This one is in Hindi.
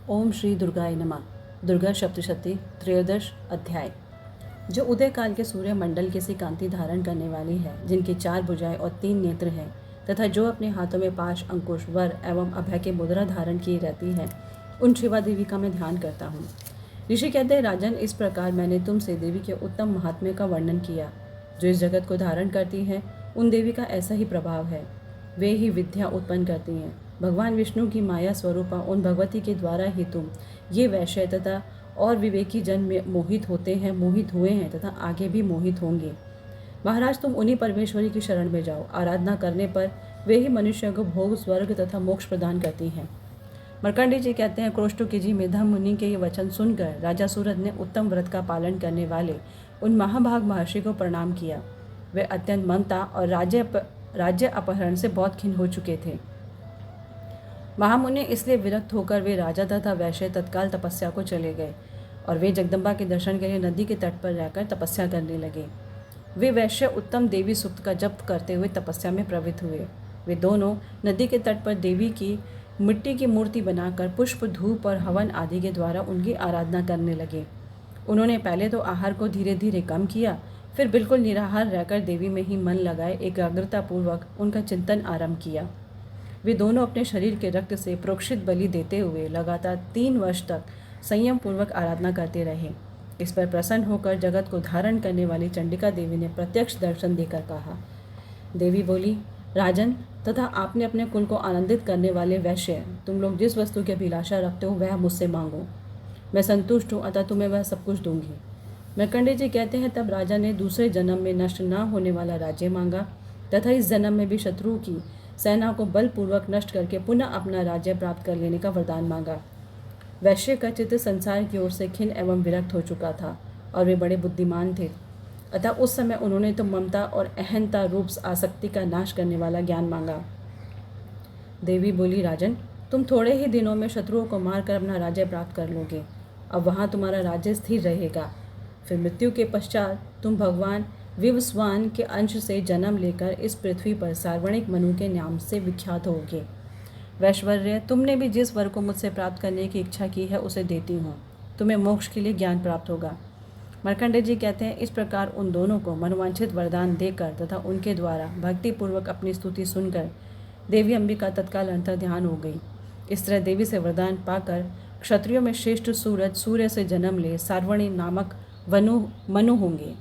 ओम श्री दुर्गाय नमः। दुर्गा सप्तशती त्रयोदश अध्याय। जो उदय काल के सूर्य मंडल की सी कांति धारण करने वाली है, जिनकी 4 भुजाएं और 3 नेत्र हैं, तथा जो अपने हाथों में पाश, अंकुश, वर एवं अभय की मुद्रा धारण की रहती है, उन शिवा देवी का मैं ध्यान करता हूँ। ऋषि कहते हैं, राजन, इस प्रकार मैंने तुमसे देवी के उत्तम महात्म्य का वर्णन किया। जो इस जगत को धारण करती है, उन देवी का ऐसा ही प्रभाव है। वे ही विद्या उत्पन्न करती हैं। भगवान विष्णु की माया स्वरूपा उन भगवती के द्वारा ही तुम ये वैश्य तथा और विवेकी जन में मोहित हुए हैं तथा आगे भी मोहित होंगे। महाराज, तुम उन्हीं परमेश्वरी की शरण में जाओ। आराधना करने पर वे ही मनुष्य को भोग, स्वर्ग तथा मोक्ष प्रदान करती हैं। मार्कंडेय जी कहते हैं, क्रोष्टोकी जी मेधा मुनि के ये वचन सुनकर राजा सूरज ने उत्तम व्रत का पालन करने वाले उन महाभाग महर्षि को प्रणाम किया। वे अत्यंत ममता और राज्य अपहरण से बहुत खिन्न हो चुके थे। महामुनि इसलिए विरक्त होकर वे राजा तथा वैश्य तत्काल तपस्या को चले गए और वे जगदम्बा के दर्शन के लिए नदी के तट पर रहकर तपस्या करने लगे। वे वैश्य उत्तम देवी सूक्त का जप करते हुए तपस्या में प्रवृत्त हुए। वे दोनों नदी के तट पर देवी की मिट्टी की मूर्ति बनाकर पुष्प, धूप और हवन आदि के द्वारा उनकी आराधना करने लगे। उन्होंने पहले तो आहार को धीरे धीरे कम किया, फिर बिल्कुल निराहार रहकर देवी में ही मन लगाए एकाग्रतापूर्वक उनका चिंतन आरंभ किया। वे दोनों अपने शरीर के रक्त से प्रोक्षित बलि देते हुए लगातार 3 वर्ष तक संयम पूर्वक आराधना करते रहे। इस पर प्रसन्न होकर जगत को धारण करने वाली चंडिका देवी ने प्रत्यक्ष दर्शन देकर कहा। देवी बोली, राजन तथा आपने अपने कुल को आनंदित करने वाले वैश्य, तुम लोग जिस वस्तु की अभिलाषा रखते हो वह मुझसे मांगो। मैं संतुष्ट हूँ, अतः तुम्हें वह सब कुछ दूंगी। मार्कंडेय जी कहते हैं, तब राजा ने दूसरे जन्म में नष्ट न होने वाला राज्य मांगा तथा इस जन्म में भी शत्रु की सेना को बलपूर्वक नष्ट करके पुनः अपना राज्य प्राप्त कर लेने का वरदान मांगा। वैश्य का चित्त संसार की ओर से खिन्न एवं विरक्त हो चुका था और वे बड़े बुद्धिमान थे, अतः उस समय उन्होंने तो ममता और अहंता रूप आसक्ति का नाश करने वाला ज्ञान मांगा। देवी बोली, राजन, तुम थोड़े ही दिनों में शत्रुओं को मारकर अपना राज्य प्राप्त कर लोगे। अब वहाँ तुम्हारा राज्य स्थिर रहेगा। फिर मृत्यु के पश्चात तुम भगवान विवस्वान के अंश से जन्म लेकर इस पृथ्वी पर सार्वणिक मनु के नाम से विख्यात होगे। वैश्वर्य, तुमने भी जिस वर को मुझसे प्राप्त करने की इच्छा की है उसे देती हूँ। तुम्हें मोक्ष के लिए ज्ञान प्राप्त होगा। मार्कंडेय जी कहते हैं, इस प्रकार उन दोनों को मनोवांछित वरदान देकर तथा उनके द्वारा भक्तिपूर्वक अपनी स्तुति सुनकर देवी अंबिका तत्काल अंतर्ध्यान हो गई। इस तरह देवी से वरदान पाकर क्षत्रियों में श्रेष्ठ सूरज सूर्य से जन्म ले सार्वणी नामक मनु होंगे।